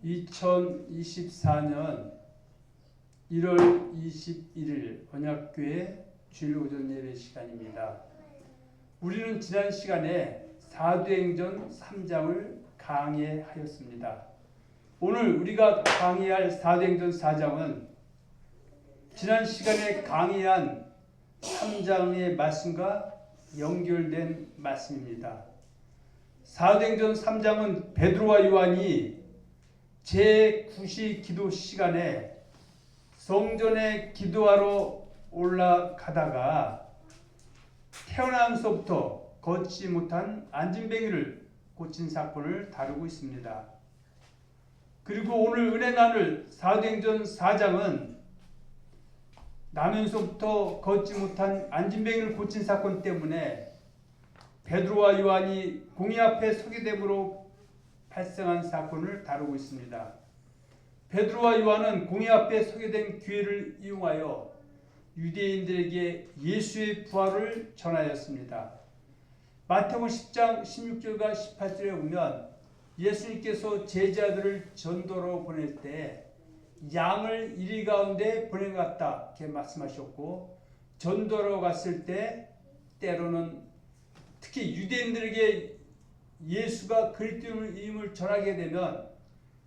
2024년 1월 21일 언약교회 주일 오전 예배 시간입니다. 우리는 지난 시간에 사도행전 3장을 강해하였습니다. 오늘 우리가 강해할 사도행전 4장은 지난 시간에 강해한 3장의 말씀과 연결된 말씀입니다. 사도행전 3장은 베드로와 요한이 제9시 기도 시간에 성전에 기도하러 올라가다가 태어나면서부터 걷지 못한 안진뱅이를 고친 사건을 다루고 있습니다. 그리고 오늘 은혜 나눌 사도행전 4장은 나면서부터 걷지 못한 안진뱅이를 고친 사건 때문에 베드로와 요한이 공의 앞에 서게 됨으로 발생한 사건을 다루고 있습니다. 베드로와 요한은 공의 앞에 서게 된 기회를 이용하여 유대인들에게 예수의 부활을 전하였습니다. 마태복음 10장 16절과 18절에 보면 예수님께서 제자들을 전도로 보낼 때 양을 이리 가운데 보낸 것 같다 이렇게 말씀하셨고, 전도로 갔을 때 때로는 특히 유대인들에게 예수가 그리스도임을 전하게 되면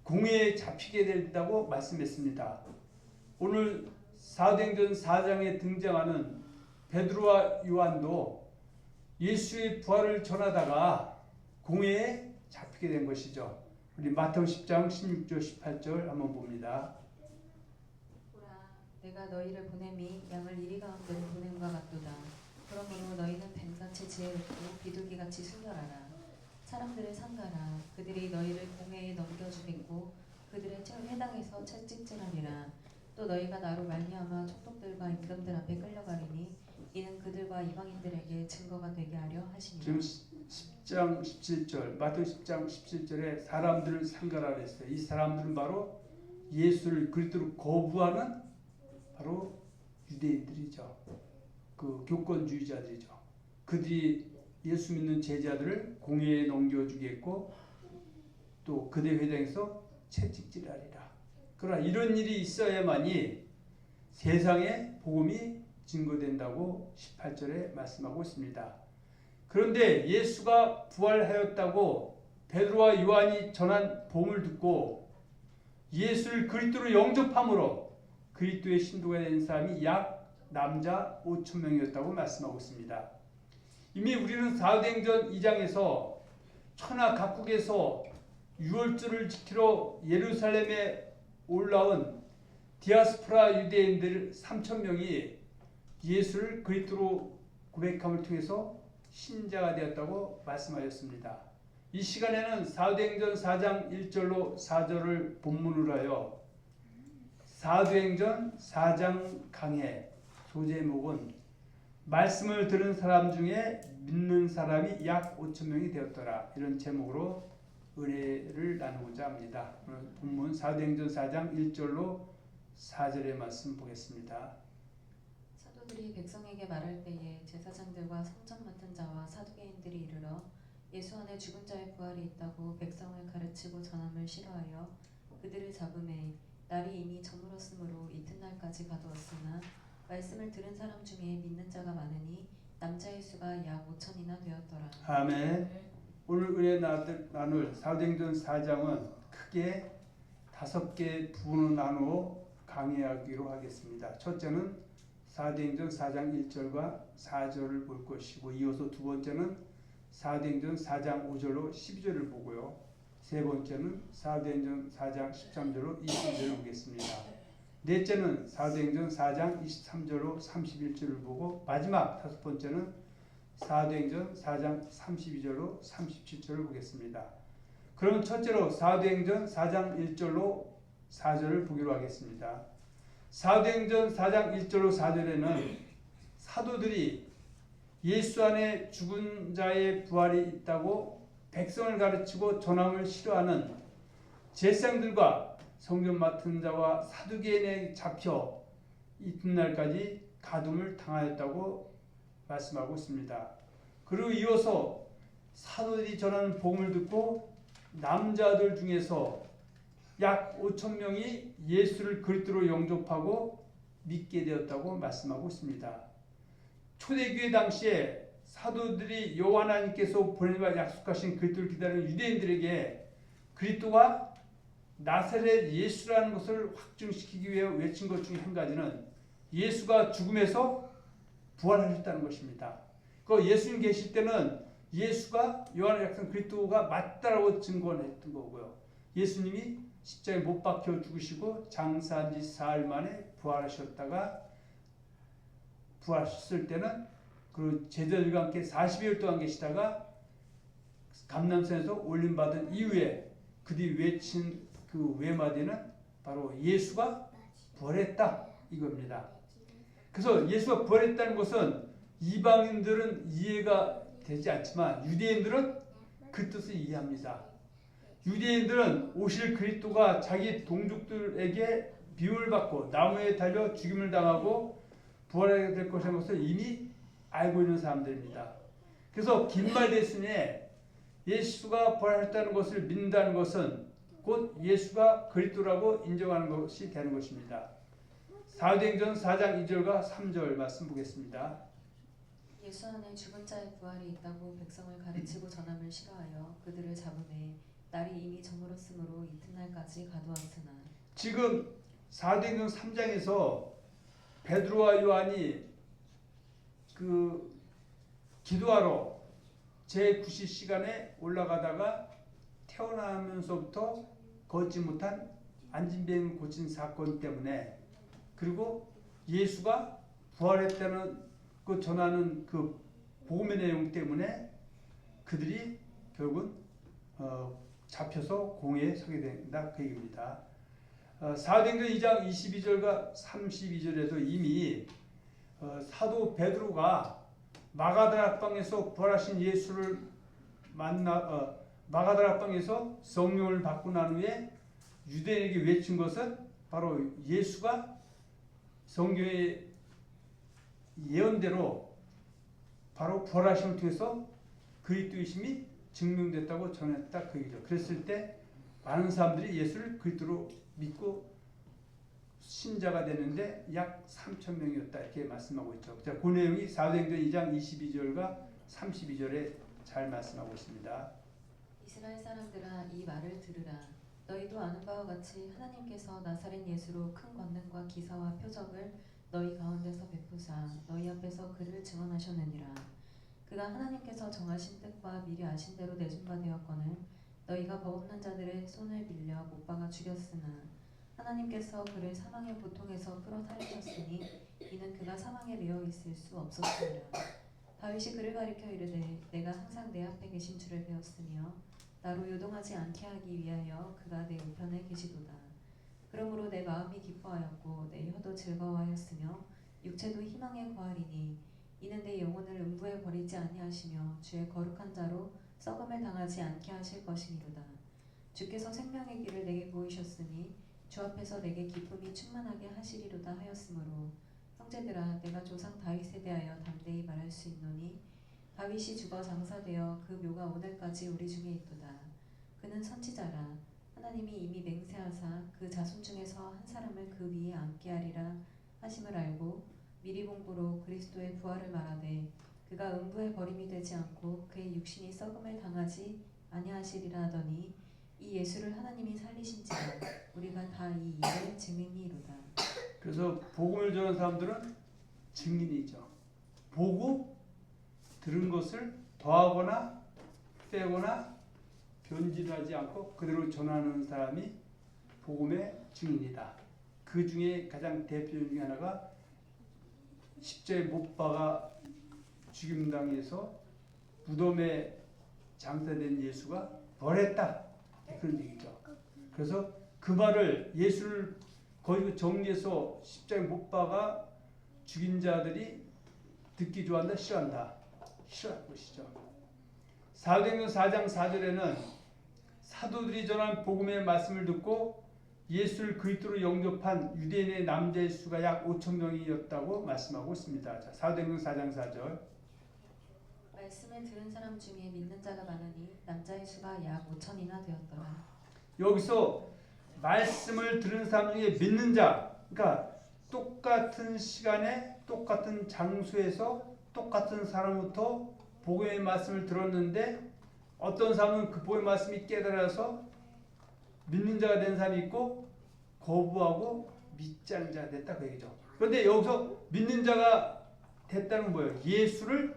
공회에 잡히게 된다고 말씀했습니다. 오늘 사도행전 4장에 등장하는 베드로와 요한도 예수의 부활을 전하다가 공회에 잡히게 된 것이죠. 우리 마태복음 10장 16절 18절 한번 봅니다. 보라, 내가 너희를 보냄이 양을 이리 가운데로 보냄과 같도다. 그러므로 너희는 뱀같이 지혜롭고 비둘기같이 순결하라. 사람들을 삼가라. 그들이 너희를 공회에 넘겨주겠고 그들의 회당에서 채찍질하리라. 또 너희가 나로 말미암아 총독들과 임금들 앞에 끌려가리니 이는 그들과 이방인들에게 증거가 되게 하려 하시니라. 지금 10장 17절 마태복음 10장 17절에 사람들을 삼가라 그랬어요. 이 사람들은 바로 예수를 그리스도로 거부하는 바로 유대인들이죠. 그 교권주의자들이죠. 그들이 예수 믿는 제자들을 공회에 넘겨주겠고 또 그대 회당에서 채찍질하리라. 그러나 이런 일이 있어야만이 세상에 복음이 증거된다고 18절에 말씀하고 있습니다. 그런데 예수가 부활하였다고 베드로와 요한이 전한 복음을 듣고 예수를 그리스도로 영접함으로 그리스도의 신도가 된 사람이 약 남자 5,000명이었다고 말씀하고 있습니다. 이미 우리는 사도행전 2장에서 천하 각국에서 유월절을 지키러 예루살렘에 올라온 디아스포라 유대인들 3,000명이 예수를 그리스도로 고백함을 통해서 신자가 되었다고 말씀하였습니다. 이 시간에는 사도행전 4장 1절로 4절을 본문으로 하여 사도행전 4장 강해, 소제목은 말씀을 들은 사람 중에 믿는 사람이 약 5,000명이 되었더라, 이런 제목으로 은혜를 나누고자 합니다. 오늘 본문 사도행전 4장 1절로 4절의 말씀 보겠습니다. 사도들이 백성에게 말할 때에 제사장들과 성전 맡은 자와 사두개인들이 이르러 예수 안에 죽은 자의 부활이 있다고 백성을 가르치고 전함을 싫어하여 그들을 잡음에 날이 이미 저물었으므로 이튿날까지 가두었으나 말씀을 들은 사람 중에 믿는 자가 많으니 남자의 수가 약 5,000이나 되었더라. 아멘. 오늘 은혜 나눌 사도행전 4장은 크게 5개 부분으로 나누어 강의하기로 하겠습니다. 첫째는 사도행전 4장 1절과 4절을 볼 것이고, 이어서 두 번째는 사도행전 4장 5절로 12절을 보고요. 세 번째는 사도행전 4장 13절로 22절을 보겠습니다. 넷째는 사도행전 4장 23절로 31절을 보고, 마지막 다섯 번째는 사도행전 4장 32절로 37절을 보겠습니다. 그럼 첫째로 사도행전 4장 1절로 4절을 보기로 하겠습니다. 사도행전 4장 1절로 4절에는 사도들이 예수 안에 죽은 자의 부활이 있다고 백성을 가르치고 전함을 싫어하는 제사장들과 성전 맡은 자와 사두개인에 잡혀 이튿날까지 가둠을 당하였다고 말씀하고 있습니다. 그리고 이어서 사도들이 전하는 복음을 듣고 남자들 중에서 약 5천 명이 예수를 그리스도로 영접하고 믿게 되었다고 말씀하고 있습니다. 초대교회 당시에 사도들이 여호와 하나님께서 보내라 약속하신 그리스도를 기다리는 유대인들에게 그리스도가 나사렛 예수라는 것을 확증시키기 위해 외친 것 중에 한 가지는 예수가 죽음에서 부활하셨다는 것입니다. 그 예수님 계실 때는 예수가 요한의 약속 그리스도가 맞다라고 증거했던 거고요. 예수님이 십자가에 못 박혀 죽으시고 장사한 지 사흘 만에 부활하셨다가 부활하셨을 때는 그 제자들과 함께 40일 동안 계시다가 감람산에서 올림받은 이후에 그들이 외친 그 외마디는 바로 예수가 부활했다 이겁니다. 그래서 예수가 부활했다는 것은 이방인들은 이해가 되지 않지만 유대인들은 그 뜻을 이해합니다. 유대인들은 오실 그리스도가 자기 동족들에게 비유를 받고 나무에 달려 죽임을 당하고 부활하게 될 것이라는 것을 이미 알고 있는 사람들입니다. 그래서 긴말 대순에 예수가 부활했다는 것을 믿는다는 것은 곧 예수가 그리스도라고 인정하는 것이 되는 것입니다. 사도행전 4장 2절과 3절 말씀 보겠습니다. 예수 안에 죽은 자의 부활이 있다고 백성을 가르치고 전함을 싫어하여 그들을 잡으매 날이 이미 저물었으므로 이튿날까지 가두었으나 지금 사도행전 3장에서 베드로와 요한이 그 기도하러 제9시 시간에 올라가다가 태어나면서부터 걷지 못한 안진뱅이를 고친 사건 때문에 그리고 예수가 부활했다는 그 전하는 그 복음의 내용 때문에 그들이 결국은 잡혀서 공회에 서게 된다 그 얘기입니다. 사도행전 2장 22절과 32절에도 이미 사도 베드로가 마가다라 방에서 부활하신 예수를 만나 마가다라 방에서 성령을 받고 난 후에 유대인에게 외친 것은 바로 예수가 성경의 예언대로 바로 부활하심을 통해서 그리스도이심이 증명됐다고 전했다 그 얘기죠. 그랬을 때 많은 사람들이 예수를 그리스도로 믿고 신자가 되는데 약 3천 명이었다 이렇게 말씀하고 있죠. 자, 그 내용이 사도행전 2장 22절과 32절에 잘 말씀하고 있습니다. 이스라엘 사람들아 이 말을 들으라. 너희도 아는 바와 같이 하나님께서 나사렛 예수로 큰 권능과 기사와 표적을 너희 가운데서 베푸사 너희 앞에서 그를 증언하셨느니라. 그가 하나님께서 정하신 뜻과 미리 아신 대로 내준 바 되었거늘 너희가 버없는 자들의 손을 빌려 못 박아 죽였으나 하나님께서 그를 사망의 고통에서 풀어 살리셨으니 이는 그가 사망에 매여 있을 수 없었으니라. 다윗이 그를 가리켜 이르되 내가 항상 내 앞에 계신 줄을 배웠으며 나로 요동하지 않게 하기 위하여 그가 내 우편에 계시도다. 그러므로 내 마음이 기뻐하였고 내 혀도 즐거워하였으며 육체도 희망에 거하리니 이는 내 영혼을 음부에 버리지 아니하시며 주의 거룩한 자로 썩음을 당하지 않게 하실 것이니로다. 주께서 생명의 길을 내게 보이셨으니 주 앞에서 내게 기쁨이 충만하게 하시리로다 하였으므로 형제들아 내가 조상 다윗에 대하여 담대히 말할 수 있노니 다윗이 죽어 장사되어 그 묘가 오늘까지 우리 중에 있도다. 그는 선지자라. 하나님이 이미 맹세하사 그 자손 중에서 한 사람을 그 위에 앉게 하리라 하심을 알고 미리 봉부로 그리스도의 부활을 말하되 그가 음부에 버림이 되지 않고 그의 육신이 썩음을 당하지 아니하시리라 하더니 이 예수를 하나님이 살리신지라 우리가 다 이 일의 증인이로다. 그래서 복음을 전하는 사람들은 증인이죠. 보고 들은 것을 더하거나 빼거나 변질하지 않고 그대로 전하는 사람이 복음의 증인이다. 그 중에 가장 대표적인 중에 하나가 십자가에 못 박아 죽임당해서 무덤에 장사된 예수가 부활했다. 그런 얘기죠. 그래서 그 말을 예수를 거의 정리해서 십자가에 못 박아 죽인 자들이 듣기 좋아한다, 싫어한다. 싫어할 것이죠. 사도행전 4장 4절에는 사도들이 전한 복음의 말씀을 듣고 예수를 그리스도로 영접한 유대인의 남자의 수가 약 5천 명이었다고 말씀하고 있습니다. 자, 사도행전 4장 4절. 말씀을 들은 사람 중에 믿는 자가 많으니 남자의 수가 약 5천이나 되었더라. 여기서 말씀을 들은 사람 중에 믿는 자, 그러니까 똑같은 시간에 똑같은 장소에서 똑같은 사람부터 복음의 말씀을 들었는데 어떤 사람은 그 복음의 말씀이 깨달아서 믿는 자가 된 사람이 있고 거부하고 믿지 않는 자가 됐다 그 얘기죠. 그런데 여기서 믿는 자가 됐다는 건 뭐예요? 예수를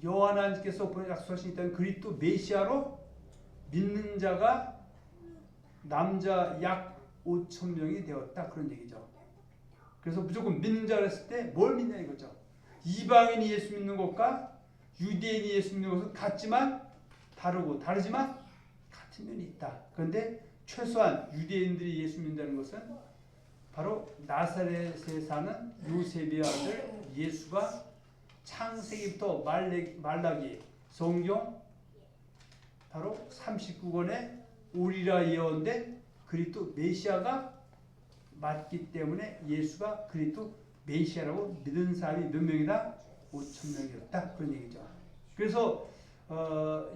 요한께서 약속하신 있다는 그리스도 메시아로 믿는 자가 남자 약 5천 명이 되었다 그런 얘기죠. 그래서 무조건 믿는 자를 했을 때 뭘 믿냐 이거죠. 이방인이 예수 믿는 것과 유대인이 예수 믿는 것은 같지만 다르지만 같은 면이 있다. 그런데 최소한 유대인들이 예수 믿는다는 것은 바로 나사렛에 사는 요셉의 아들 예수가 창세기부터 말라기 성경 바로 39권에 오리라 예언된 그리스도 메시아가 맞기 때문에 예수가 그리스도 메시아라고 믿은 사람이 몇 명이다? 5천 명이었다. 그런 얘기죠. 그래서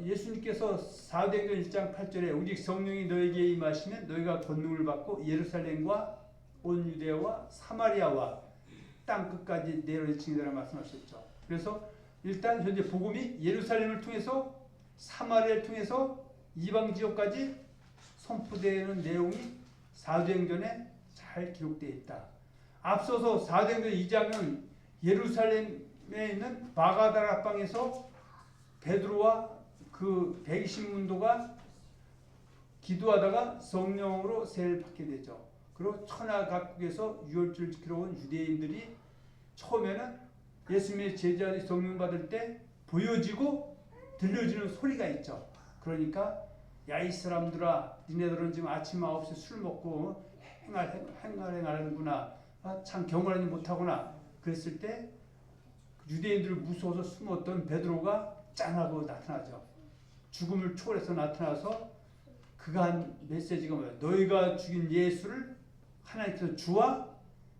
예수님께서 사도행전 1장 8절에 오직 성령이 너에게 임하시면 너희가 권능을 받고 예루살렘과 온 유대와 사마리아와 땅 끝까지 내려올 증인이라 말씀하셨죠. 그래서 일단 현재 복음이 예루살렘을 통해서 사마리아를 통해서 이방 지역까지 선포되는 내용이 사도행전에 잘 기록되어 있다. 앞서서 사도행전 2장은 예루살렘에 있는 바가다라 방에서 베드로와 그 120문도가 기도하다가 성령으로 세례를 받게 되죠. 그리고 천하 각국에서 유월절을 지키러 온 유대인들이 처음에는 예수님의 제자들이 성령 받을 때 보여지고 들려지는 소리가 있죠. 그러니까 야 이 사람들아 니네들은 지금 아침 9시 술 먹고 행하는구나. 참 경건하지 못하구나. 그랬을 때 유대인들을 무서워서 숨었던 베드로가 짠하고 나타나죠. 죽음을 초월해서 나타나서 그가 한 메시지가 뭐예요? 너희가 죽인 예수를 하나님께서 주와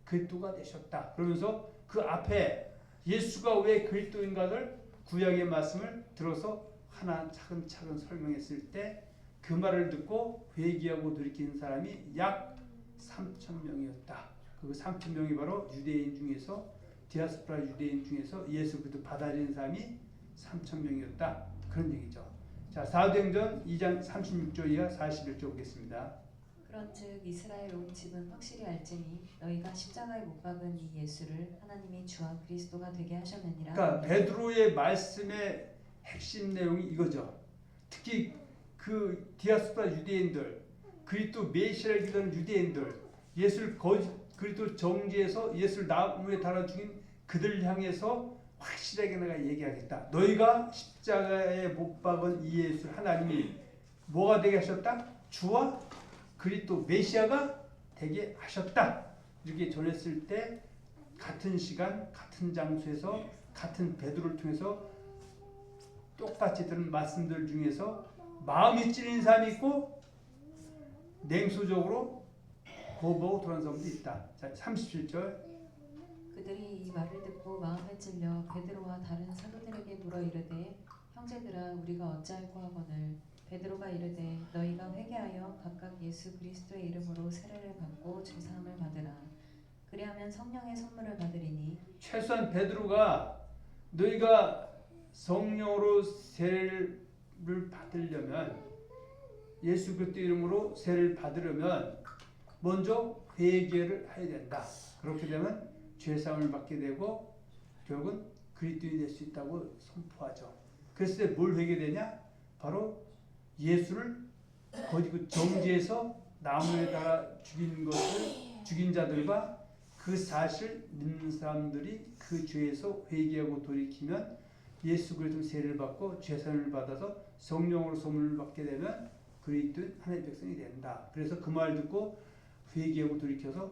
그리스도가 되셨다. 그러면서 그 앞에 예수가 왜 그리스도인가를 구약의 말씀을 들어서 하나 차근차근 설명했을 때 그 말을 듣고 회개하고 돌이킨 사람이 약 3천 명이었다. 그 3천 명이 바로 유대인 중에서 디아스포라 유대인 중에서 예수 그리스도 받아들인 사람이 3천 명이었다. 그런 얘기죠. 자, 사도행전 2장 36절 이하 41절 보겠습니다. 그런즉 이스라엘 온 집은 확실히 알지니 너희가 십자가에 못 박은 이 예수를 하나님이 주와 그리스도가 되게 하셨느니라. 그러니까 베드로의 말씀의 핵심 내용이 이거죠. 특히 그 디아스포라 유대인들, 그리스도 메시아를 기다리는 유대인들, 예수를 그리스도 정죄해서 예수를 나무에 달아 죽인 그들 향해서 확실하게 내가 얘기하겠다. 너희가 십자가에 못 박은 이 예수를 하나님이 뭐가 되게 하셨다? 주와 그리스도 메시아가 되게 하셨다. 이렇게 전했을 때 같은 시간, 같은 장소에서 같은 베드로를 통해서 똑같이 들은 말씀들 중에서 마음이 찔린 사람이 있고 냉소적으로 거부하고 돌아온 사람도 있다. 자, 37절. 그들이 이 말을 듣고 마음에 찔려 베드로와 다른 사도들에게 물어 이르되 형제들아 우리가 어찌할꼬 하거늘 베드로가 이르되 너희가 회개하여 각각 예수 그리스도의 이름으로 세례를 받고 죄사함을 받으라. 그리하면 성령의 선물을 받으리니. 최소한 베드로가 너희가 성령으로 세례를 받으려면 예수 그리스도 이름으로 세례를 받으려면 먼저 회개를 해야 된다. 그렇게 되면 죄사함을 받게 되고 결국은 그리스도인이 될 수 있다고 선포하죠. 그랬을 때 뭘 회개되냐? 바로 예수를 거짓 정죄해서 나무에 달아 죽인 자들과 그 사실 믿는 사람들이 그 죄에서 회개하고 돌이키면 예수 그리스도 세례를 받고 죄사함을 받아서 성령으로 선물을 받게 되면 그리스도인 하나님의 백성이 된다. 그래서 그 말 듣고 회개하고 돌이켜서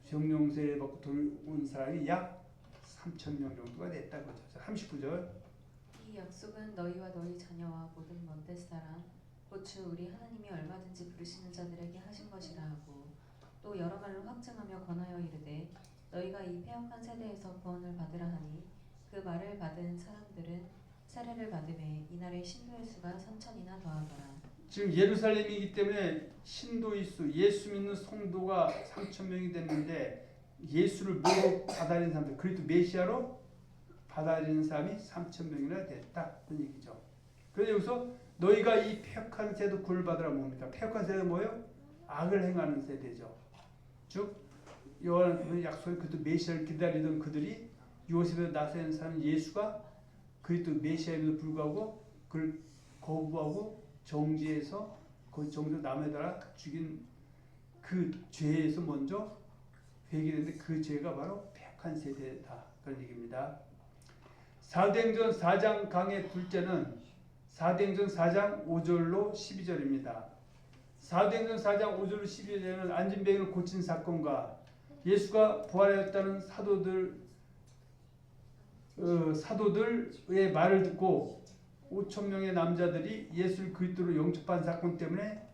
성령 세례를 받고 돌아온 사람이 약 3천 명 정도가 됐다는 거죠. 39절. 이 약속은 너희와 너희 자녀와 모든 먼데 사람 곧 주 우리 하나님이 얼마든지 부르시는 자들에게 하신 것이라 하고 또 여러 말로 확증하며 권하여 이르되 너희가 이 패역한 세대에서 구원을 받으라 하니 그 말을 받은 사람들은 세례를 받음에 이날의 신도의 수가 3천이나 더하더라. 지금 예루살렘이기 때문에 신도의 수, 예수 믿는 성도가 3,000명이 됐는데 예수를 뭐로 받아들이는 사람들, 그리스도 메시아로 받아들이는 사람이 3,000명이나 됐다. 그런 얘기죠. 그래서 여기서 너희가 이 패역한 세도 구원을 받으라 뭡니까? 패역한 세대는 뭐예요? 악을 행하는 세대죠. 즉 요한 약속의 그리스도 메시아를 기다리던 그들이 요셉에서 나사렛 사는 예수가 그리스도 메시아임에도 불구하고 그를 거부하고 정죄해서 그 정죄 남에다가 죽인 그 죄에서 먼저 회개했는데 그 죄가 바로 패역한 세대다. 그런 얘기입니다. 사도행전 4장 강의 둘째는 사도행전 4장 5절로 12절입니다. 사도행전 4장 5절로 12절에는 안진뱅이를 고친 사건과 예수가 부활하였다는 사도들의 말을 듣고 5,000명의 남자들이 예수를 그리스도로 영접한 사건 때문에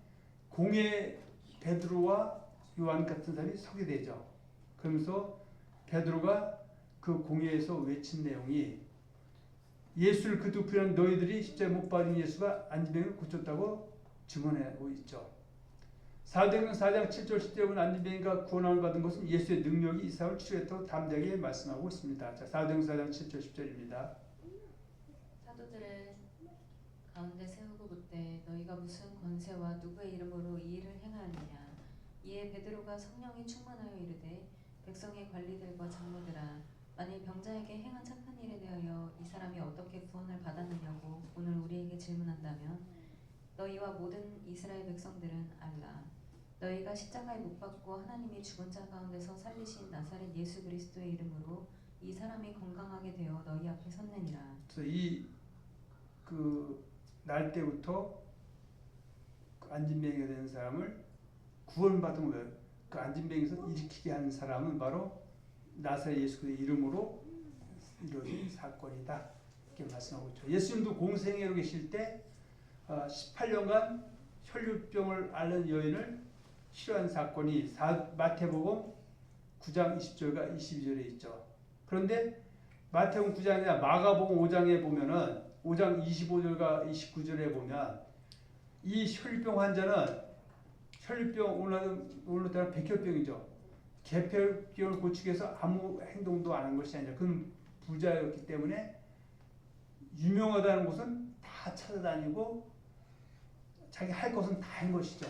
공회 베드로와 요한 같은 사람이 서게 되죠. 그러면서 베드로가 그 공회에서 외친 내용이 예수를 그리스도 부인한 너희들이 십자가에 못 박힌 예수가 안진뱅이를 고쳤다고 증언하고 있죠. 사도행전 4장 7절 10절은 안진뱅이가 구원함을 받은 것은 예수의 능력이 이 사람을 치료했다고 담대하게 말씀하고 있습니다. 자, 사도행전 4장 7절 10절입니다. 사도들을 가운데 세우고 묻되 너희가 무슨 권세와 누구의 이름으로 이 일을 행하느냐. 이에 베드로가 성령이 충만하여 이르되 백성의 관리들과 장로들아 만일 병자에게 행한 착한 일에 대하여 이 사람이 어떻게 구원을 받았느냐고 오늘 우리에게 질문한다면 너희와 모든 이스라엘 백성들은 알라. 너희가 십자가에 못 박고 하나님이 죽은 자 가운데서 살리신 나사렛 예수 그리스도의 이름으로 이 사람이 건강하게 되어 너희 앞에 섰느니라. 그래서 이 날 때부터 안진뱅이가 된 사람을 구원받은 거예요. 그 안진뱅이에서 일으키게 하는 사람은 바로 나사렛 예수의 이름으로 이루어진 사건이다. 이렇게 말씀하고 있죠. 예수님도 공생애로 계실 때 18년간 혈류병을 앓는 여인을 치료한 사건이 마태복음 9장 20절과 22절에 있죠. 그런데 마태복음 9장이 아니라 마가복음 5장에 보면은 5장 25절과 29절에 보면 이 혈류병 환자는 혈류병 오늘로 따라 백혈병이죠. 개혈병을 고치기 위해서 아무 행동도 안 한 것이 아니라 그는 부자였기 때문에 유명하다는 곳은 다 찾아다니고 자기 할 것은 다 한 것이죠.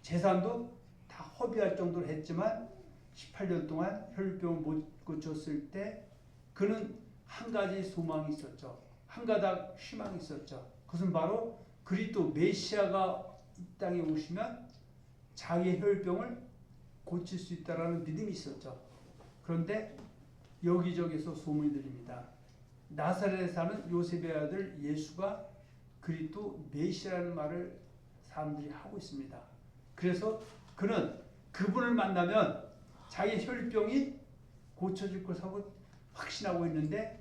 재산도 다 허비할 정도로 했지만 18년 동안 혈류병을 못 고쳤을 때 그는 한 가지 소망이 있었죠. 한 가닥 희망이 있었죠. 그것은 바로 그리스도 메시아가 이 땅에 오시면 자기의 혈병을 고칠 수 있다라는 믿음이 있었죠. 그런데 여기저기서 소문이 들립니다. 나사렛에 사는 요셉의 아들 예수가 그리스도 메시아라는 말을 사람들이 하고 있습니다. 그래서 그는 그분을 만나면 자기의 혈병이 고쳐질 것하고 확신하고 있는데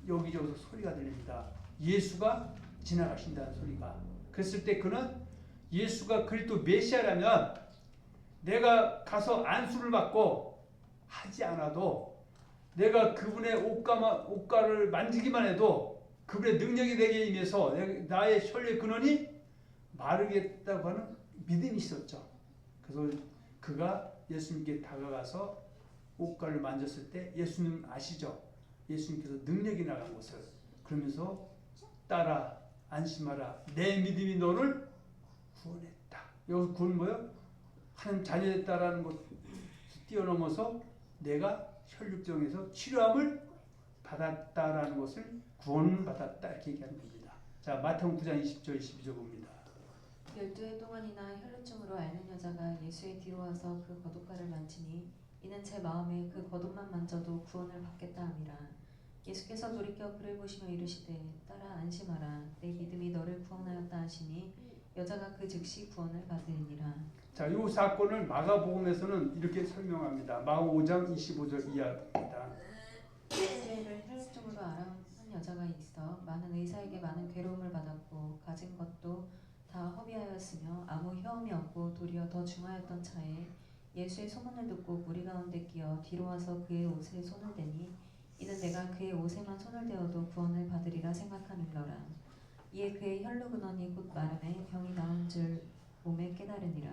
여기저기서 소리가 들립니다. 예수가 지나가신다는 소리가. 그랬을 때 그는 예수가 그리스도 메시아라면 내가 가서 안수를 받고 하지 않아도 내가 그분의 옷가를 만지기만 해도 그분의 능력이 내게 임해서 나의 혈류의 근원이 마르겠다고 하는 믿음이 있었죠. 그래서 그가 예수님께 다가가서 옷가를 만졌을 때 예수님 아시죠? 예수님께서 능력이 나간 것을 그러면서 따라 안심하라 내 믿음이 너를 구원했다. 여기서 구원 뭐예요? 하나님 자녀됐다라는 것 뛰어넘어서 내가 혈육병에서 치료함을 받았다라는 것을 구원받았다 이렇게 얘기하는 겁니다. 자, 마태복음 9장 20절 22절 봅니다. 12해 동안이나 혈루증으로 앓는 여자가 예수의 뒤로 와서 그 겉옷가를 만지니 이는 제 마음에 그 겉옷만 만져도 구원을 받겠다 함이라. 예수께서 돌이켜 그를 보시며 이르시되 딸아 안심하라 내 믿음이 너를 구원하였다 하시니 여자가 그 즉시 구원을 받으니라. 자, 이 사건을 마가복음에서는 이렇게 설명합니다. 마가복음 5장 25절 이하입니다. 이스라엘을 혈루증으로 앓은 여자가 있어 많은 의사에게 많은 괴로움을 받았고 가진 것도 다 허비하였으며 아무 효험이 없고 도리어 더 중하였던 차에 예수의 소문을 듣고 무리 가운데 끼어 뒤로 와서 그의 옷에 손을 대니 이는 내가 그의 옷에만 손을 대어도 구원을 받으리라 생각함일러라. 이에 그의 혈루 근원이 곧 마름에 병이 나은 줄 몸에 깨달으니라.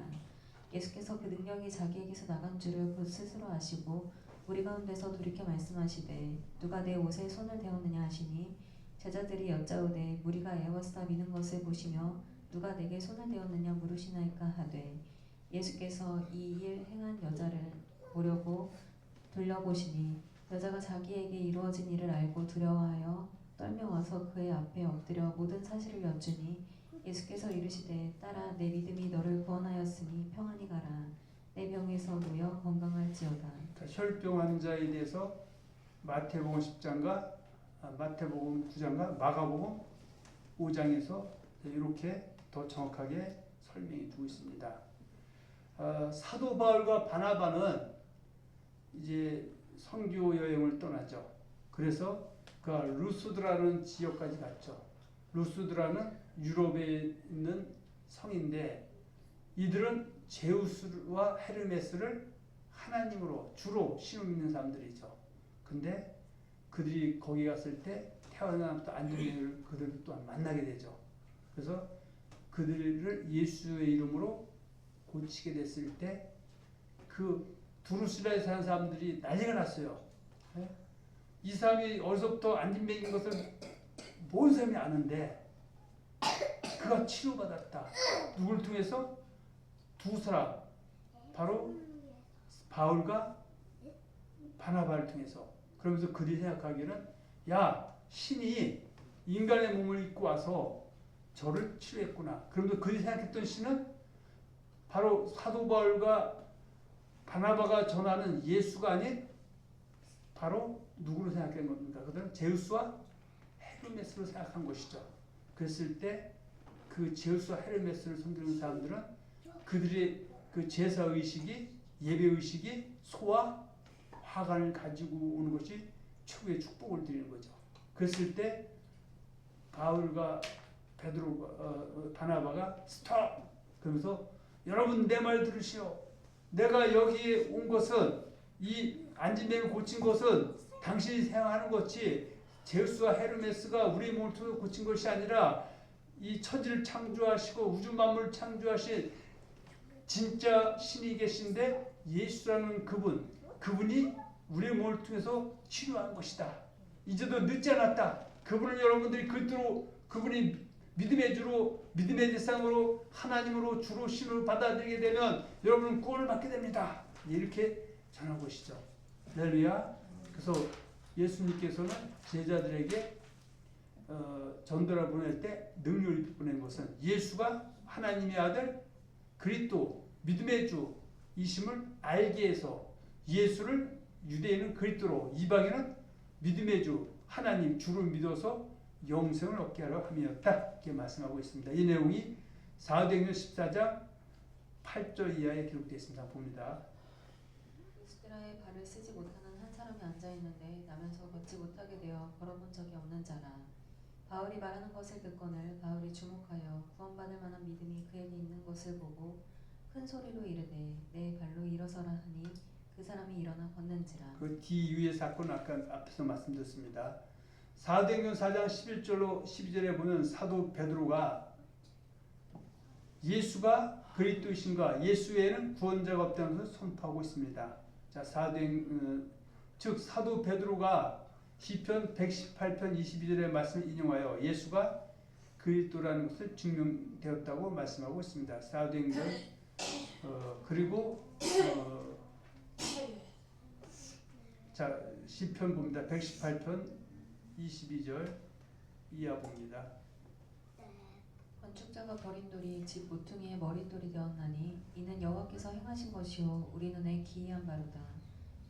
예수께서 그 능력이 자기에게서 나간 줄을 곧 스스로 아시고 우리 가운데서 돌이켜 말씀하시되 누가 내 옷에 손을 대었느냐 하시니 제자들이 여짜오되 무리가 에워싸 미는 것을 보시며 누가 내게 손을 대었느냐 물으시나이까 하되 예수께서 이 일 행한 여자를 보려고 돌려보시니 여자가 자기에게 이루어진 일을 알고 두려워하여 떨며 와서 그의 앞에 엎드려 모든 사실을 여쭈니 예수께서 이르시되 딸아 내 믿음이 너를 구원하였으니 평안히 가라 내 병에서 놓여 건강할지어다. 혈병 환자에 대해서 마태복음 10장과 마태복음 9장과 마가복음 5장에서 이렇게 더 정확하게 설명해 주고 있습니다. 사도 바울과 바나바는 이제 선교 여행을 떠났죠. 그래서 그 루스드라는 지역까지 갔죠. 루스드라는 유럽에 있는 성인데 이들은 제우스와 헤르메스를 하나님으로 주로 신을 믿는 사람들이죠. 근데 그들이 거기 갔을 때 태어난 또 안중에를 그들 또한 만나게 되죠. 그래서 그들을 예수의 이름으로 고치게 됐을 때 그 두루스라에 사는 사람들이 난리가 났어요. 이 사람이 어디서부터 안진뱅인 것을 모든 사람이 아는데 그가 치료받았다. 누굴 통해서? 두 사람, 바로 바울과 바나바를 통해서. 그러면서 그들이 생각하기는 야, 신이 인간의 몸을 입고 와서 저를 치료했구나. 그러면서 그들이 생각했던 신은 바로 사도 바울과 바나바가 전하는 예수가 아닌 바로 누구로 생각한 겁니까? 그들은 제우스와 헤르메스로 생각한 것이죠. 그랬을 때 그 제우스와 헤르메스를 섬기는 사람들은 그들의 그 제사 의식이, 예배 의식이 소와 화관을 가지고 오는 것이 최고의 축복을 드리는 거죠. 그랬을 때 바울과 베드로가 바나바가 스톱! 그러면서 여러분 내 말 들으시오. 내가 여기에 온 것은 이 안진뱅이를 고친 것은 당신이 생각하는 것이 제우스와 헤르메스가 우리 몸을 통해 고친 것이 아니라 이 천지를 창조하시고 우주 만물을 창조하신 진짜 신이 계신데 예수라는 그분이 우리의 몸을 통해서 치료한 것이다. 이제도 늦지 않았다. 그분을 여러분들이 그분이 믿음의 주로 믿음의 대상으로 하나님으로 주로 신으로 받아들이게 되면 여러분은 구원을 받게 됩니다. 이렇게 전한 것이죠. 할렐루야. 그래서 예수님께서는 제자들에게 전도를 보낼 때 능력을 보낸 것은 예수가 하나님의 아들 그리스도 믿음의 주이심을 알게 해서 예수를 유대인은 그리스도로 이방인은 믿음의 주 하나님 주를 믿어서 영생을 얻게 하려 함이었다. 이렇게 말씀하고 있습니다. 이 내용이 사도행전 14장 8절 이하에 기록되어 있습니다. 봅니다. 루스드라에 발을 쓰지 못하는 한 사람이 앉아있는데 나면서 걷지 못하게 되어 걸어본 적이 없는 자라. 바울이 말하는 것을 듣거늘 바울이 주목하여 구원받을 만한 믿음이 그에게 있는 것을 보고 큰 소리로 이르되 내 발로 일어서라 하니 그 사람이 일어나 걷는지라. 그 뒤위의 사건은 아까 앞에서 말씀드렸습니다. 사도행전 4장 11절로 12절에 보면 사도 베드로가 예수가 그리스도이신가 예수 외에는 구원자가 없다는 것을 선포하고 있습니다. 자, 즉 사도 베드로가 시편 118편 22절의 말씀을 인용하여 예수가 그리스도라는 것을 증명되었다고 말씀하고 있습니다. 사도행전 그리고 자 시편 봅니다. 118편 22절 이하 봅니다. 건축자가 버린 돌이 집 모퉁이의 머릿돌이 되었나니 이는 여호와께서 행하신 것이요 우리 눈에 기이한 바로다.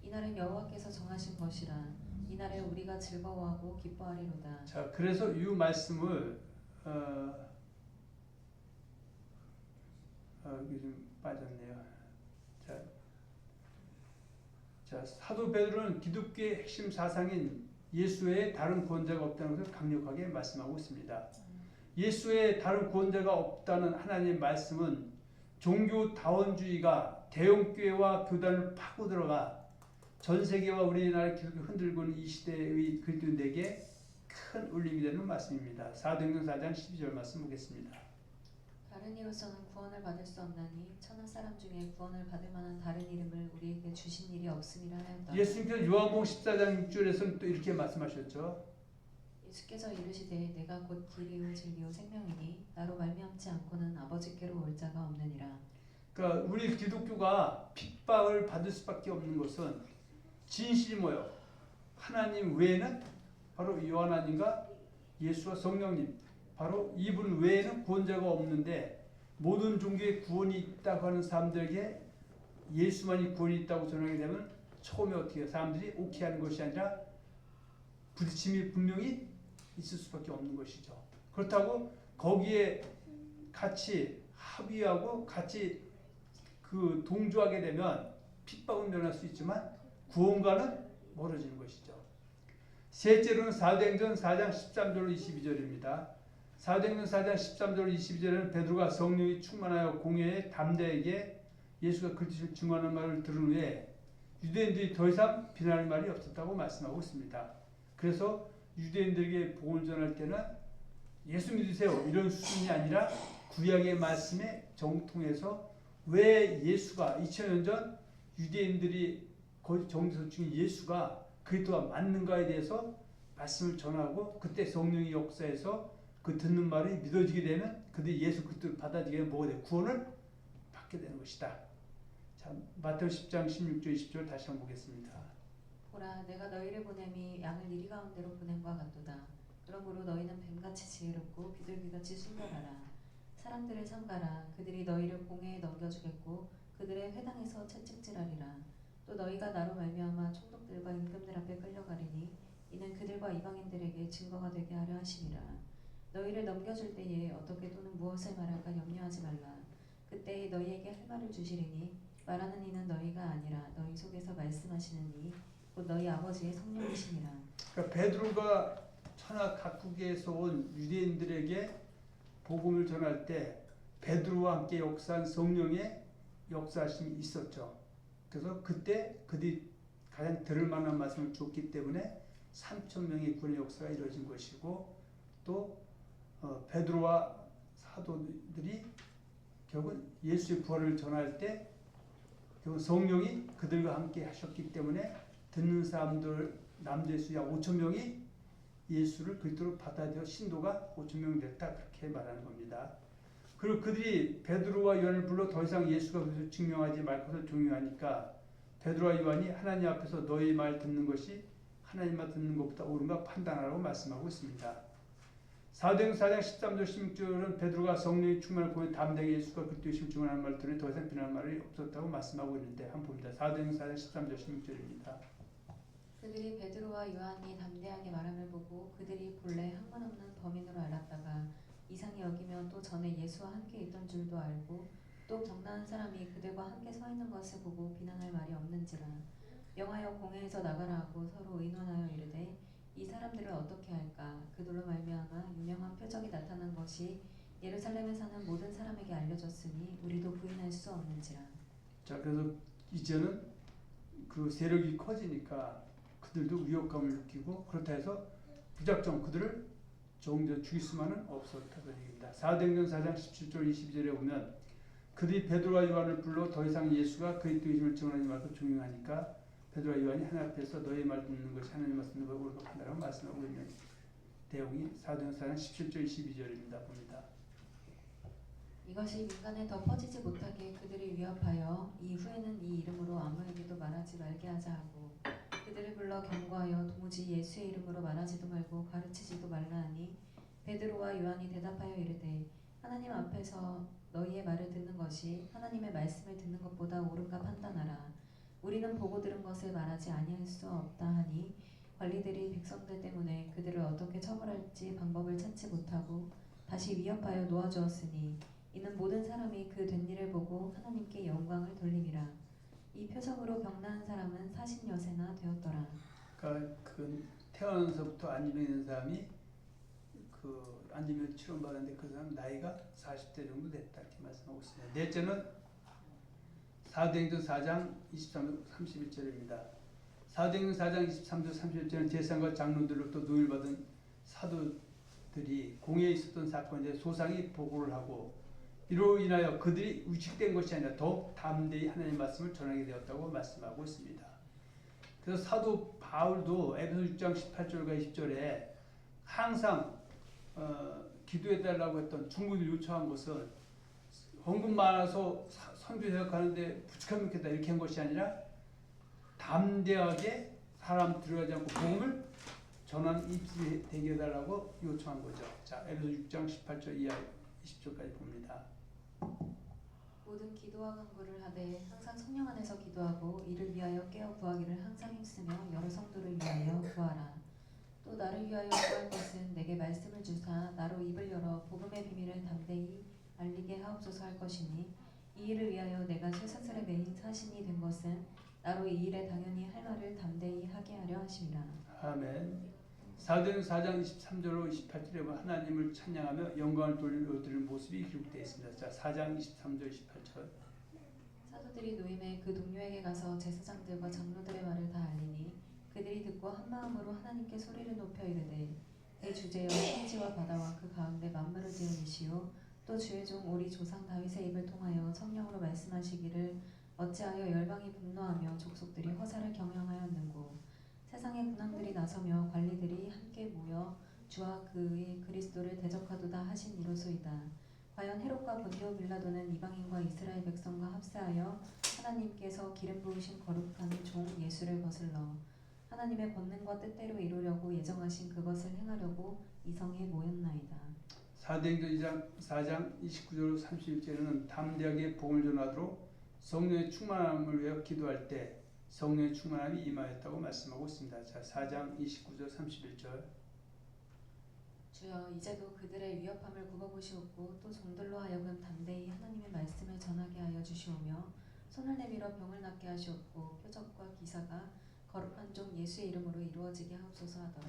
이날은 여호와께서 정하신 것이라 이날에 우리가 즐거워하고 기뻐하리로다. 자, 그래서 이 말씀을 여기 좀 빠졌네요. 자, 사도 베드로는 기독교의 핵심 사상인 예수의 다른 구원자가 없다는 것을 강력하게 말씀하고 있습니다. 예수의 다른 구원자가 없다는 하나님의 말씀은 종교 다원주의가 대형교회와 교단을 파고 들어가 전 세계와 우리나라 기독교 흔들고 있는 이 시대의 그리스도인들에게 큰 울림이 되는 말씀입니다. 사도행전 4장 12절 말씀 보겠습니다. 다른 이로서는 구원을 받을 수 없나니 천하 사람 중에 구원을 받을 만한 다른 이름을 우리에게 주신 일이 없음이라 하였다. 예수님께서 요한복음 14장 6절에서는 또 이렇게 말씀하셨죠. 예수께서 이르시되 내가 곧 길이요 진리요 생명이니 나로 말미암지 않고는 아버지께로 올 자가 없느니라. 그러니까 우리 기독교가 핍박을 받을 수밖에 없는 것은 진실이 뭐요? 하나님 외에는 바로 요하나님과 예수와 성령님, 바로 이분 외에는 구원자가 없는데 모든 종교에 구원이 있다고 하는 사람들에게 예수만이 구원이 있다고 전하게 되면 처음에 어떻게 해요? 사람들이 오케이 하는 것이 아니라 부딪힘이 분명히 있을 수밖에 없는 것이죠. 그렇다고 거기에 같이 합의하고 같이 그 동조하게 되면 핍박은 면할 수 있지만 구원과는 멀어지는 것이죠. 셋째로는 사도행전 4장 13절 22절입니다. 사도행전 4장 13절 22절에는 베드로가 성령이 충만하여 공회에 담대하게 예수가 그리스도를 증언하는 말을 들은 후에 유대인들이 더 이상 비난할 말이 없었다고 말씀하고 있습니다. 그래서 유대인들에게 복음을 전할 때는 예수 믿으세요 이런 수준이 아니라 구약의 말씀에 정통해서 왜 예수가 2000년 전 유대인들이 정서 중에 예수가 그리스도와 맞는가에 대해서 말씀을 전하고 그때 성령이 역사해서 그 듣는 말이 믿어지게 되면 그들이 예수 그리스도를 받아들이게 되면 뭐가 돼? 구원을 받게 되는 것이다. 자, 마태오 10장 16절 20절 다시 한번 보겠습니다. 보라 내가 너희를 보냄이 양을 이리 가운데로 보냄과 같도다. 그러므로 너희는 뱀같이 지혜롭고 비둘기같이 순결하라. 사람들을 삼가라. 그들이 너희를 공회에 넘겨주겠고 그들의 회당에서 채찍질하리라. 또 너희가 나로 말미암아 총독들과 임금들 앞에 끌려가리니 이는 그들과 이방인들에게 증거가 되게 하려 하심이라. 너희를 넘겨줄 때에 어떻게 또는 무엇을 말할까 염려하지 말라. 그때에 너희에게 할 말을 주시리니 말하는 이는 너희가 아니라 너희 속에서 말씀하시는 이 곧 너희 아버지의 성령이시니라. 그러니까 베드로가 천하 각국에서 온 유대인들에게 복음을 전할 때 베드로와 함께 역사한 성령의 역사심이 있었죠. 그래서 그때 그들이 가장 들을 만한 말씀을 줬기 때문에 3,000명의 구원의 역사가 이루어진 것이고 또 베드로와 사도들이 결국 예수의 부활을 전할 때 결국 성령이 그들과 함께 하셨기 때문에 듣는 사람들 남자의 수 약 5,000명이 예수를 그리스도로 받아들여 신도가 5,000명 됐다 그렇게 말하는 겁니다. 그리고 그들이 베드로와 요한을 불러 더 이상 예수가 그리스도를 증명하지 말 것을 종용하니까 베드로와 요한이 하나님 앞에서 너희 말 듣는 것이 하나님 말 듣는 것보다 옳은가 판단하라고 말씀하고 있습니다. 사도행전 4장 13절 16절은 베드로가 성령이 충만을 보여 담대하게 예수가 그리스도이심을 증언하는 말을 들으니 더 이상 비난할 말이 없었다고 말씀하고 있는데 한번 봅니다. 사도행전 4장 13절 16절입니다. 그들이 베드로와 요한이 담대하게 말함을 보고 그들이 본래 학문 없는 범인으로 알았다가 이상히 여기며 또 전에 예수와 함께 있던 줄도 알고 또 정나은 사람이 그들과 함께 서 있는 것을 보고 비난할 말이 없는지라. 명하여 공회에서 나가라 하고 서로 의논하여 이르되 이 사람들을 어떻게 할까? 그들로 말미암아 유명한 표적이 나타난 것이 예루살렘에 사는 모든 사람에게 알려졌으니 우리도 부인할 수 없는지라. 자, 그래서 이제는 그 세력이 커지니까 그들도 위협감을 느끼고 그렇다 해서 무작정 그들을 정죄 죽일 수만은 없었다는 얘기입니다. 사도행전 4장 17절 22절에 보면 그들이 베드로와 요한을 불러 더 이상 예수가 그리스도이심을 증언하지 말고 종용하니까 베드로와 요한이 하나님 앞에서 너의 말 듣는 것이 하나님 말씀 듣는 것을 옳게 판단하라고 말씀하고 있는 내용이 사도행전 4장 17절 22절입니다. 봅니다. 이것이 민간에 더 퍼지지 못하게 그들을 위협하여 이후에는 이 이름으로 아무에게도 말하지 말게 하자 하고 그들을 불러 경고하여 도무지 예수의 이름으로 말하지도 말고 가르치지도 말라 하니 베드로와 요한이 대답하여 이르되 하나님 앞에서 너희의 말을 듣는 것이 하나님의 말씀을 듣는 것보다 옳은가 판단하라. 우리는 보고 들은 것을 말하지 아니할 수 없다 하니 관리들이 백성들 때문에 그들을 어떻게 처벌할지 방법을 찾지 못하고 다시 위협하여 놓아주었으니 이는 모든 사람이 그 된 일을 보고 하나님께 영광을 돌림이라. 이 표적으로 병나은 사람은 40여세나 되었더라. 그러니까 그 태어나서부터 안진병 있는 사람이 그 안진병 치료 받았는데 그 사람 나이가 40대 정도 됐다 이렇게 말씀하고 있습니다. 넷째는 사도행전 4장 23절 31절입니다. 사도행전 4장 23절 31절은 제사장과 장로들로부터 노임을 받은 사도들이 공회에 있었던 사건에 소상히 보고를 하고 이로 인하여 그들이 위축된 것이 아니라 더욱 담대히 하나님의 말씀을 전하게 되었다고 말씀하고 있습니다. 그래서 사도 바울도 에베소 6장 18절과 20절에 항상 기도해달라고 했던 중보를 요청한 것은 헌금 많아서 선교 해석하는데 부족하면 좋겠다 이렇게 한 것이 아니라 담대하게 사람 들어가지 않고 복음을 전하는 입술이 되게 해달라고 요청한 거죠. 자, 에베소 6장 18절 이하 20절까지 봅니다. 모든 기도와 간구를 하되 항상 성령 안에서 기도하고 이를 위하여 깨어 구하기를 항상 힘쓰며 여러 성도를 위하여 구하라. 또 나를 위하여 구할 것은 내게 말씀을 주사 나로 입을 열어 복음의 비밀을 담대히 알리게 하옵소서 할 것이니 이 일을 위하여 내가 쇠사슬에 매인 사신이 된 것은 나로 이 일에 당연히 할 말을 담대히 하게 하려 하심이라. 아멘. 사도행 4장 23절로 28절에 보면 하나님을 찬양하며 영광을 돌려드리는 모습이 기록되어 있습니다. 자, 4장 23절 28절. 사도들이 노임에 그 동료에게 가서 제사장들과 장로들의 말을 다 알리니 그들이 듣고 한 마음으로 하나님께 소리를 높여 이르되 내 주제여 천지와 바다와 그 가운데 만물을 지은 이시요 또 주의 종 우리 조상 다윗의 입을 통하여 성령으로 말씀하시기를 어찌하여 열방이 분노하며 족속들이 허사를 경영하였는고 세상의 군왕들이 나서며 관리들이 함께 모여 주와 그의 그리스도를 대적하도다 하신 이로소이다. 과연 헤롯과 본디오 빌라도는 이방인과 이스라엘 백성과 합세하여 하나님께서 기름 부으신 거룩한 종 예수를 거슬러 하나님의 권능과 뜻대로 이루려고 예정하신 그것을 행하려고 이성에 모였나이다. 사도행전 4장 29절 31절에는 담대하게 복음을 전하도록 성령의 충만함을 위하여 기도할 때 성령의 충만함이 임하였다고 말씀하고 있습니다. 자, 4장 29절 31절. 주여 이제도 그들의 위협함을 굽어보시옵고 또 종들로 하여금 담대히 하나님의 말씀을 전하게 하여 주시오며 손을 내밀어 병을 낫게 하시옵고 표적과 기사가 거룩한 종 예수의 이름으로 이루어지게 하옵소서 하더라.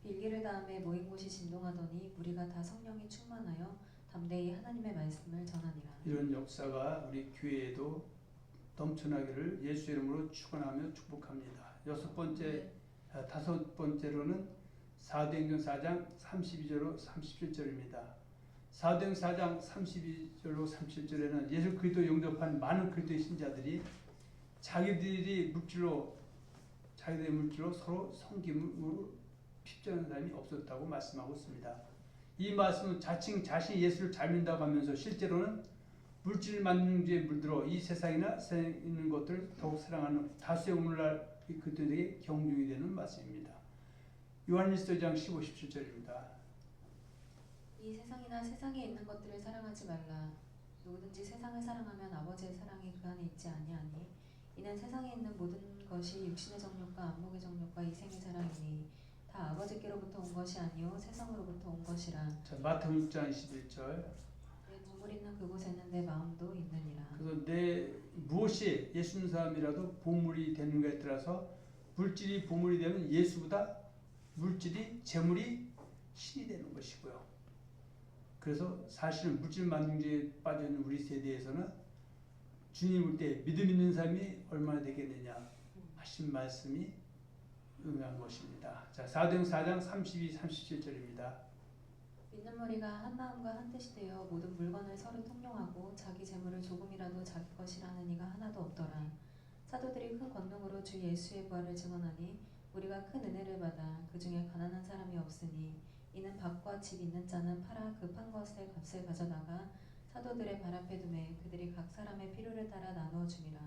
빌기를 다음에 모인 곳이 진동하더니 무리가 다 성령이 충만하여 담대히 하나님의 말씀을 전하니라. 이런 역사가 우리 교회에도 넘쳐나기를 예수 이름으로 축원하며 축복합니다. 다섯 번째로는 사도행전 4장 32절로 37절입니다. 사도행 4장 32절로 37절에는 예수 그리스도 영접한 많은 그리스도의 신자들이 자기들의 물질로 서로 섬김으로 핍전하는 사람이 없었다고 말씀하고 있습니다. 이 말씀은 자칭 자신이 예수를 잘 믿는다고 하면서 실제로는 물질 만능주의에 물들어 이 세상이나 세상에 있는 것들을 더욱 사랑하는 다수의 오늘날 그들에게 경중이 되는 말씀입니다. 요한일서 2장 15, 17절입니다. 이 세상이나 세상에 있는 것들을 사랑하지 말라. 누구든지 세상을 사랑하면 아버지의 사랑이 그 안에 있지 아니하니 이는 세상에 있는 모든 것이 육신의 정욕과 안목의 정욕과 이생의 사랑이니 다 아버지께로부터 온 것이 아니요 세상으로부터 온 것이라. 자, 마태복음 6장 21절. 내 보물 있는 그곳에는 내 마음도 있느니라. 그래서 내 무엇이 예수 믿는 사람이라도 보물이 되는가에 따라서 물질이 보물이 되면 예수보다 물질이 재물이 신이 되는 것이고요. 그래서 사실은 물질 만능주의에 빠져 있는 우리 세대에서는 주님 올 때 믿음 있는 사람이 얼마나 되겠느냐 하신 말씀이 응한 것입니다. 자, 사도행 4장 32, 37절입니다. 믿는 무리가 한 마음과 한 뜻이 되어 모든 물건을 서로 통용하고 자기 재물을 조금이라도 자기 것이라는 이가 하나도 없더라. 사도들이 큰 권능으로 주 예수의 부활을 증언하니 우리가 큰 은혜를 받아 그 중에 가난한 사람이 없으니 이는 밭과 집 있는 자는 팔아 그 판 것의 값을 가져다가 사도들의 발 앞에 두매 그들이 각 사람의 필요를 따라 나누어 줌이라.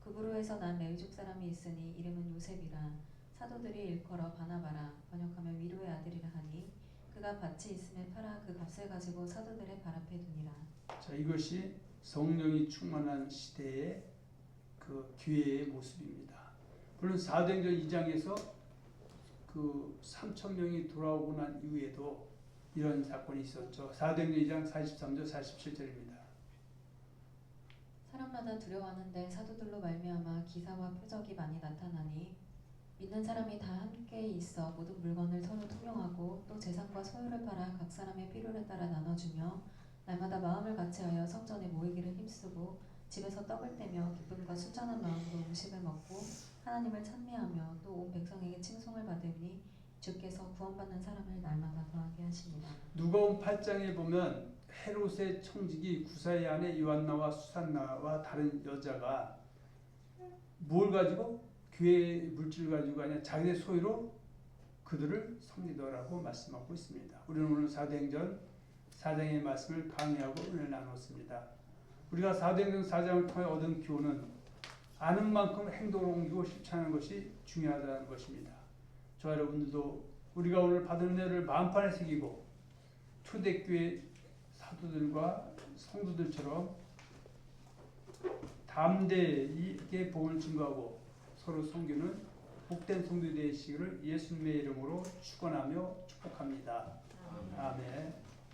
그 부로에서 난 레위족 사람이 있으니 이름은 요셉이라. 사도들이 일컬어 바나바라 번역하면 위로의 아들이라 하니 그가 밭이 있음에 팔아 그 값을 가지고 사도들의 발 앞에 두니라. 자, 이것이 성령이 충만한 시대의 그 교회의 모습입니다. 물론 사도행전 2장에서 그 3,000명이 돌아오고 난 이후에도 이런 사건이 있었죠. 사도행전 2장 43절 47절입니다. 사람마다 두려워하는데 사도들로 말미암아 기사와 표적이 많이 나타나니 믿는 사람이 다 함께 있어 모든 물건을 서로 통용하고 또 재산과 소유를 팔아 각 사람의 필요를 따라 나눠주며 날마다 마음을 같이하여 성전에 모이기를 힘쓰고 집에서 떡을 떼며 기쁨과 순전한 마음으로 음식을 먹고 하나님을 찬미하며 또 온 백성에게 칭송을 받으니 주께서 구원받는 사람을 날마다 더하게 하시니라. 누가복음 8장에 보면 헤롯의 청지기 구사의 아내 요한나와 수산나와 다른 여자가 뭘 가지고 교회 물질 가지고 아니라 자기의 소유로 그들을 섬기더라고 말씀하고 있습니다. 우리는 오늘 사도행전 4장의 말씀을 강의하고 은혜를 나눴습니다. 우리가 사도행전 4장을 통해 얻은 교훈은 아는 만큼 행동으로 옮기고 실천하는 것이 중요하다는 것입니다. 저와 여러분들도 우리가 오늘 받은 은혜를 마음판에 새기고 초대교회 사도들과 성도들처럼 담대하게 복음을 증거하고 서로 섬기는 복된 성도 되시기를 예수님의 이름으로 축원하며 축복합니다. 아멘.